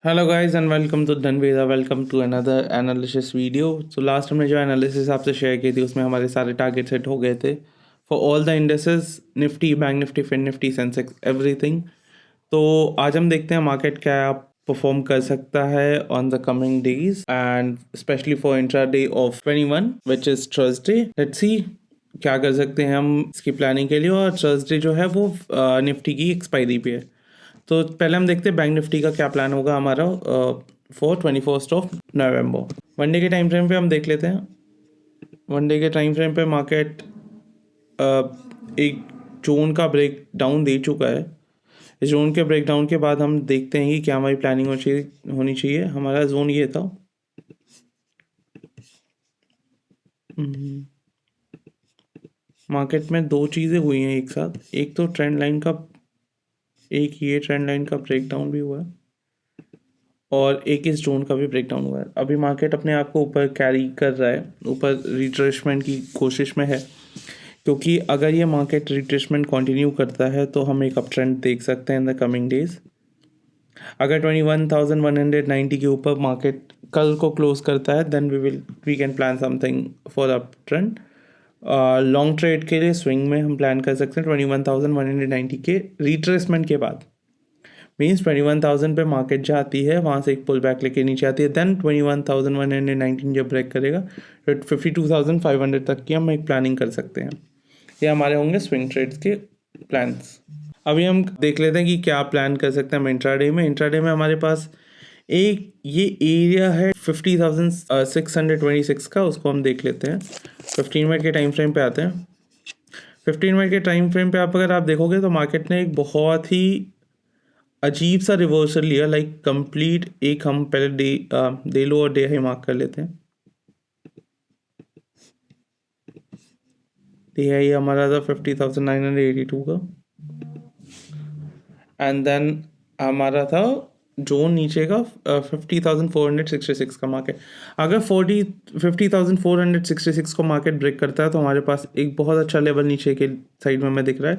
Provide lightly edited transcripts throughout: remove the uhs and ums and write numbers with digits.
Hello guys and welcome to Dhanveda. Welcome to another analysis video. तो last हमने जो analysis आपसे शेयर की थी उसमें हमारे सारे टारगेट सेट हो गए थे for all the indices, Nifty, bank Nifty, fin Nifty, Sensex, everything. तो आज हम देखते हैं मार्केट क्या परफॉर्म कर सकता है on the coming days and specially for intra day of 21 which is Thursday. Let's see क्या कर सकते हैं हम इसकी प्लानिंग के लिए। और थर्सडे जो है वो निफ्टी की एक्सपायरी पे है। तो पहले हम देखते हैं बैंक निफ्टी का क्या प्लान होगा हमारा फॉर 21 वनडे के टाइम फ्रेम पे हम देख लेते हैं। वनडे के टाइम फ्रेम पे मार्केट एक जोन का ब्रेक डाउन दे चुका है। इस जोन के ब्रेक डाउन के बाद हम देखते हैं कि क्या हमारी प्लानिंग होनी चाहिए। हमारा जोन ये था, मार्केट में दो चीज़ें हुई हैं एक साथ। एक तो ट्रेंड लाइन का, एक ये ट्रेंड लाइन का ब्रेक डाउन भी हुआ है और एक इस जोन का भी ब्रेक डाउन हुआ है। अभी मार्केट अपने आप को ऊपर कैरी कर रहा है, ऊपर रिट्रेसमेंट की कोशिश में है, क्योंकि अगर ये मार्केट रिट्रेसमेंट कंटिन्यू करता है तो हम एक अप ट्रेंड देख सकते हैं इन द कमिंग डेज। अगर 21,190 के ऊपर मार्केट कल को क्लोज करता है then we can plan something for uptrend. Long trade के लिए स्विंग में हम प्लान कर सकते हैं 21,190 के रिट्रेसमेंट के बाद। मीन्स 21,000 पे मार्केट जाती है, वहाँ से एक पुल बैक लेके नीचे आती है, देन 21,119 जब ब्रेक करेगा तो 52,500 तक की हम एक प्लानिंग कर सकते हैं। ये हमारे होंगे स्विंग ट्रेड्स के प्लान्स। अभी हम देख लेते हैं कि क्या प्लान कर सकते हैं हम इंट्राडे में। इंट्राडे में हमारे पास एक ये एरिया है 50,626 का, उसको हम देख लेते हैं। 15 मिनट के टाइम फ्रेम पे आते हैं। 15 मिनट के टाइम फ्रेम पे अगर आप देखोगे तो मार्केट ने एक बहुत ही अजीब सा रिवर्सल लिया, लाइक कंप्लीट। एक हम पहले डे लो और डे हाई मार्क कर लेते हैं। डे हाई हमारा था 50,982 का एंड देन हमारा था जोन नीचे का 50,466 का मार्केट। अगर 50,466 को मार्केट ब्रेक करता है तो हमारे पास एक बहुत अच्छा लेवल नीचे के साइड में हमें दिख रहा है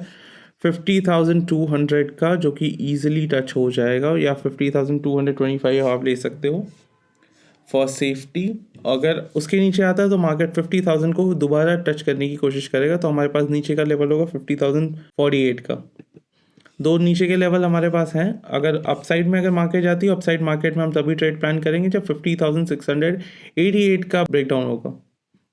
50,200 का, जो कि ईजिली टच हो जाएगा, या 50,225 आप ले सकते हो फॉर सेफ्टी। अगर उसके नीचे आता है तो मार्केट 50,000 को दोबारा टच करने की कोशिश करेगा, तो हमारे पास नीचे का लेवल होगा 50,048 का। दो नीचे के लेवल हमारे पास हैं। अगर अपसाइड में अगर मार्केट जाती है, अपसाइड मार्केट में हम तभी ट्रेड प्लान करेंगे जब 50,688 का ब्रेकडाउन होगा।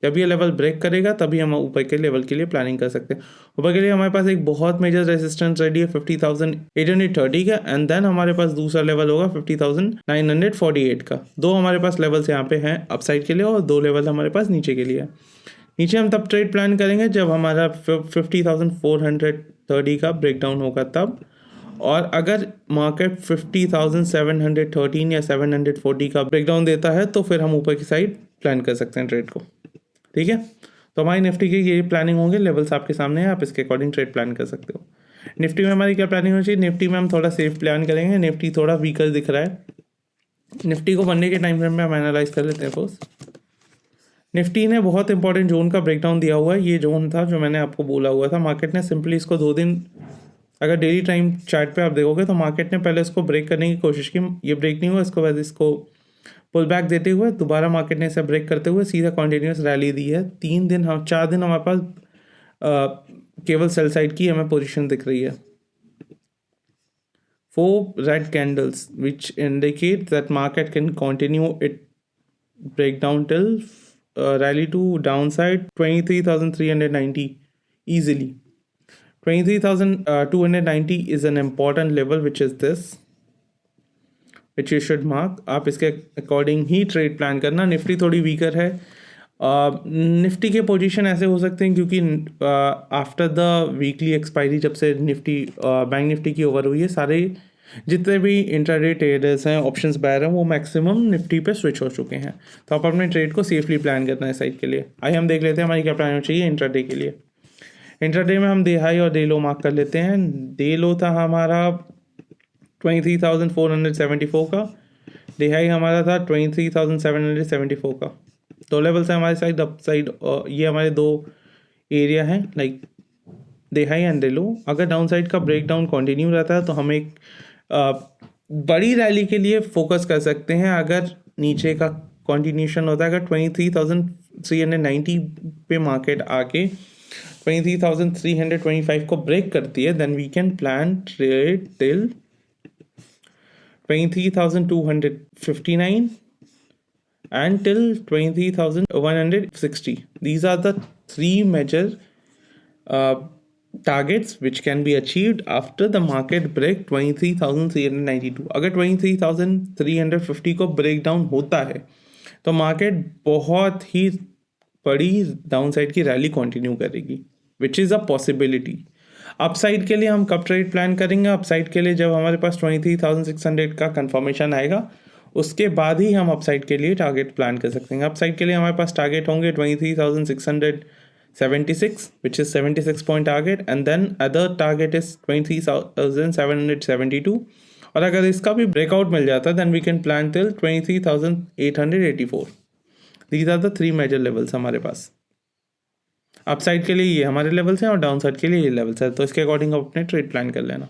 जब ये लेवल ब्रेक करेगा तभी हम ऊपर के लेवल के लिए प्लानिंग कर सकते हैं। ऊपर के लिए हमारे पास एक बहुत मेजर रेजिस्टेंस रेडी है 50,830 का, एंड देन हमारे पास दूसरा लेवल होगा 50,948 का। दो हमारे पास लेवल्स यहाँ पे हैं अपसाइड के लिए और दो लेवल हमारे पास नीचे के लिए है। नीचे हम तब ट्रेड प्लान करेंगे जब हमारा 50,430 का ब्रेकडाउन होगा तब। और अगर मार्केट 50,713 या 740 का ब्रेकडाउन देता है तो फिर हम ऊपर की साइड प्लान कर सकते हैं ट्रेड को। ठीक है, तो हमारी निफ्टी की ये प्लानिंग होंगे। लेवल्स आपके सामने है, आप इसके अकॉर्डिंग ट्रेड प्लान कर सकते हो। निफ्टी में हमारी क्या प्लानिंग होनी चाहिए? निफ्टी में हम थोड़ा सेफ प्लान करेंगे। निफ्टी थोड़ा वीकर दिख रहा है। निफ्टी को वनडे के टाइम फ्रेम में हम एनालाइज कर लेते हैं। फर्स्ट, निफ्टी ने बहुत इंपॉर्टेंट जोन का ब्रेकडाउन दिया हुआ है। ये जोन था जो मैंने आपको बोला हुआ था। मार्केट ने सिंपली इसको 2 दिन, अगर डेली टाइम चार्ट पे आप देखोगे तो मार्केट ने पहले इसको ब्रेक करने की कोशिश की, ये ब्रेक नहीं हुआ। इसके बाद इसको पुल बैक देते हुए दोबारा मार्केट ने इसे ब्रेक करते हुए सीधा कॉन्टिन्यूस रैली दी है। 3 दिन, हम 4 दिन हमारे पास केवल सेल साइड की हमें पोजीशन दिख रही है। 4 red candles which indicate that market can continue it breakdown till rally to downside 23,390 easily. 23,290 is an important level which is this, which you should mark. आप इसके अकॉर्डिंग ही ट्रेड प्लान करना। Nifty थोड़ी weaker है। Nifty के position ऐसे हो सकते हैं क्योंकि आफ्टर द वीकली एक्सपायरी, जब से निफ्टी बैंक निफ्टी की ओवर हुई है, सारे जितने भी इंट्राडे ट्रेडर्स हैं, ऑप्शंस बायर हैं, वो मैक्सिमम निफ्टी पे स्विच हो चुके हैं। तो आप अपने ट्रेड को सेफली प्लान करना है साइड के लिए। आइए हम देख लेते हैं हमारी क्या प्लान होनी चाहिए इंट्राडे के लिए। इंट्राडे में हम डे हाई और डे लो मार्क कर लेते हैं। डे लो था हमारा 23,474 का, डे हाई हमारा था 23,774 का। दो लेवल्स हैं हमारे साइड अप साइड, ये हमारे दो एरिया हैं, like day high and day लो। अगर डाउन साइड का ब्रेक डाउन कॉन्टिन्यू रहता है तो हम एक बड़ी रैली के लिए फोकस कर सकते हैं अगर नीचे का कंटिन्यूशन होता है। अगर 23,390 पे मार्केट आके 23,325 को ब्रेक करती है, then we can plan trade till 23,259 and till 20,160. These are the three major targets which can be achieved after the market break 23,392. अगर 23,350 को ब्रेक डाउन होता है तो मार्केट बहुत ही बड़ी डाउनसाइड की रैली कंटिन्यू करेगी, विच इज़ अ पॉसिबिलिटी। अपसाइड के लिए हम कब ट्रेड प्लान करेंगे? अपसाइड के लिए जब हमारे पास 23,600 का कंफर्मेशन आएगा, उसके बाद ही हम अपसाइड के लिए टारगेट प्लान कर सकते हैं। अपसाइड के लिए हमारे पास टारगेट होंगे 23,676 which is 76 point target, and then other target is 23,772। और अगर इसका भी ब्रेकआउट मिल जाता है then we can plan till 23,884। These are the three major levels हमारे पास। अपसाइड के लिए ये हमारे लेवल्स हैं और डाउन साइड के लिए ये लेवल्स है, तो इसके अकॉर्डिंग आप अपने ट्रेड प्लान कर लेना।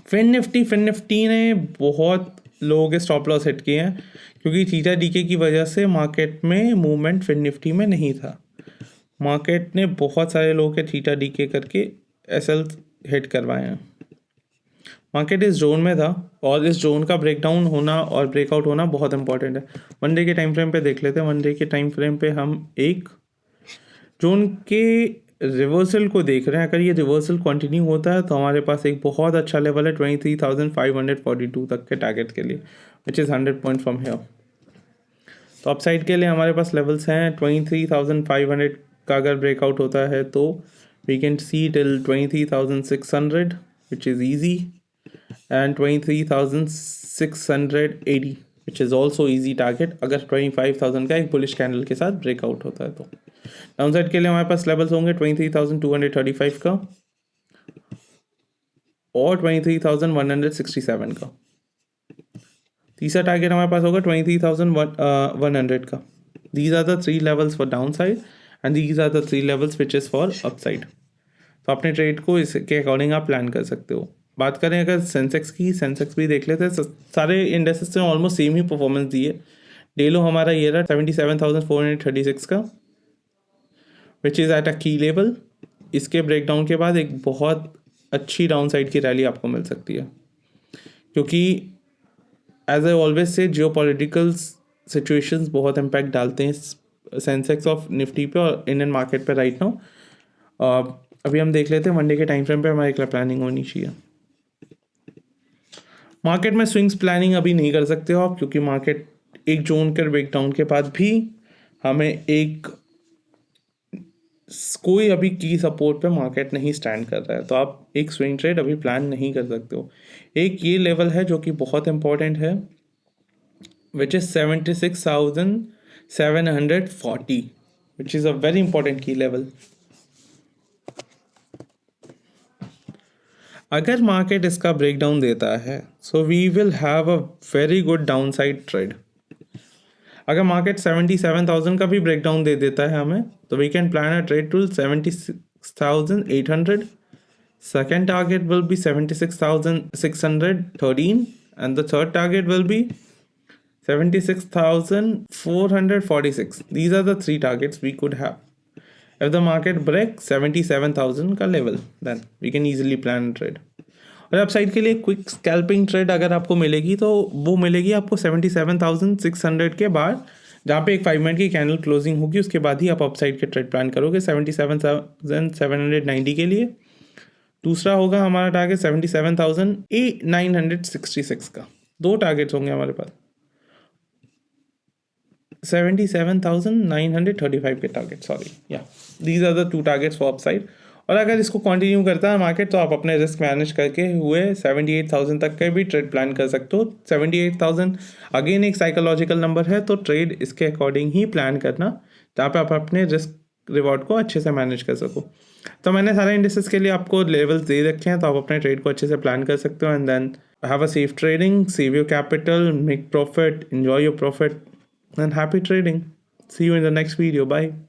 फिन निफ्टी ने बहुत लोगों के स्टॉप लॉस हिट किए हैं क्योंकि थीटा डीके की वजह से मार्केट में मूवमेंट फिन निफ्टी में नहीं था। मार्केट ने बहुत सारे लोगों के थीटा डीके करके एसएल हिट करवाए हैं। मार्केट इस जोन में था और इस जोन का ब्रेकडाउन होना और ब्रेकआउट होना बहुत इंपॉर्टेंट है। वन डे के टाइम फ्रेम पे देख लेते हैं। वन डे के टाइम फ्रेम पे हम एक जोन के रिवर्सल को देख रहे हैं। अगर ये रिवर्सल कंटिन्यू होता है तो हमारे पास एक बहुत अच्छा लेवल है 23,542 तक के टारगेट के लिए, which is 100 point from here. तो अपसाइड के लिए हमारे पास लेवल्स हैं 23,500 का अगर ब्रेकआउट होता है तो we can see till 23,600 which is easy, and 23,680 which is also easy target अगर 25,000 का एक बुलिश कैंडल के साथ ब्रेकआउट होता है। तो डाउनसाइड के लिए हमारे पास लेवल्स होंगे 23,235 का और 23,167 का। तीसरा टारगेट हमारे पास होगा 23,100 का। These are the three levels for down side and these are the three levels which is for upside. तो अपने ट्रेड को इसके अकॉर्डिंग आप प्लान कर सकते हो। बात करें अगर सेंसेक्स की, सेंसेक्स भी देख लेते हैं। सारे इंडेक्सेस ने ऑलमोस्ट सेम ही परफॉर्मेंस दी है। डेलो हमारा ये रहा 77,436 का, विच इज़ एट अ की लेवल। इसके ब्रेकडाउन के बाद एक बहुत अच्छी डाउन साइड की रैली आपको मिल सकती है, क्योंकि as I always say geopolitical situations बहुत इम्पैक्ट डालते हैं सेंसेक्स ऑफ निफ्टी पे और इंडियन मार्केट पे राइट नाउ। अभी हम देख लेते हैं वन डे के टाइम फ्रेम पे हमारी क्या प्लानिंग होनी चाहिए। मार्केट में स्विंग्स प्लानिंग अभी नहीं कर सकते हो आप, क्योंकि मार्केट एक जोन के ब्रेकडाउन के बाद भी हमें कोई अभी की सपोर्ट पे मार्केट नहीं स्टैंड कर रहा है, तो आप एक स्विंग ट्रेड अभी प्लान नहीं कर सकते हो। एक ये लेवल है जो कि बहुत इंपॉर्टेंट है, which is 76,740, which is a very important key level. अगर मार्केट इसका ब्रेकडाउन देता है so we will have a very good down side trade. अगर मार्केट 77,000 का भी ब्रेकडाउन दे देता है हमें, तो we can plan a trade to 76,800। Second target will be 76,613 and the third target will be 76,446. These are the three targets we could have. If the market breaks 77,000 का level, then we can easily plan a trade. और upside के लिए quick scalping trade अगर आपको मिलेगी तो वो मिलेगी आपको 77,600 के बाद, जहाँ पे एक 5 मिनट की कैंडल क्लोजिंग होगी। उसके बाद ही आप अपसाइड के ट्रेड प्लान करोगे 77,790 के लिए। दूसरा होगा हमारा टारगेट 77,966 का। दो टारगेट्स होंगे हमारे पास, 77,935 के टारगेट, सॉरी या these are the two targets for upside. और अगर इसको कंटिन्यू करता है मार्केट तो आप अपने रिस्क मैनेज करके हुए 78,000 तक के भी ट्रेड प्लान कर सकते हो। 78,000 अगेन एक साइकोलॉजिकल नंबर है, तो ट्रेड इसके अकॉर्डिंग ही प्लान करना, जहाँ पे आप अपने रिस्क रिवॉर्ड को अच्छे से मैनेज कर सको। तो मैंने सारे इंडेक्सेस के लिए आपको लेवल्स दे रखे हैं, तो आप अपने ट्रेड को अच्छे से प्लान कर सकते हो। And then have a safe trading, save your capital, make profit, enjoy your profit, and happy trading. See you in the next video. Bye.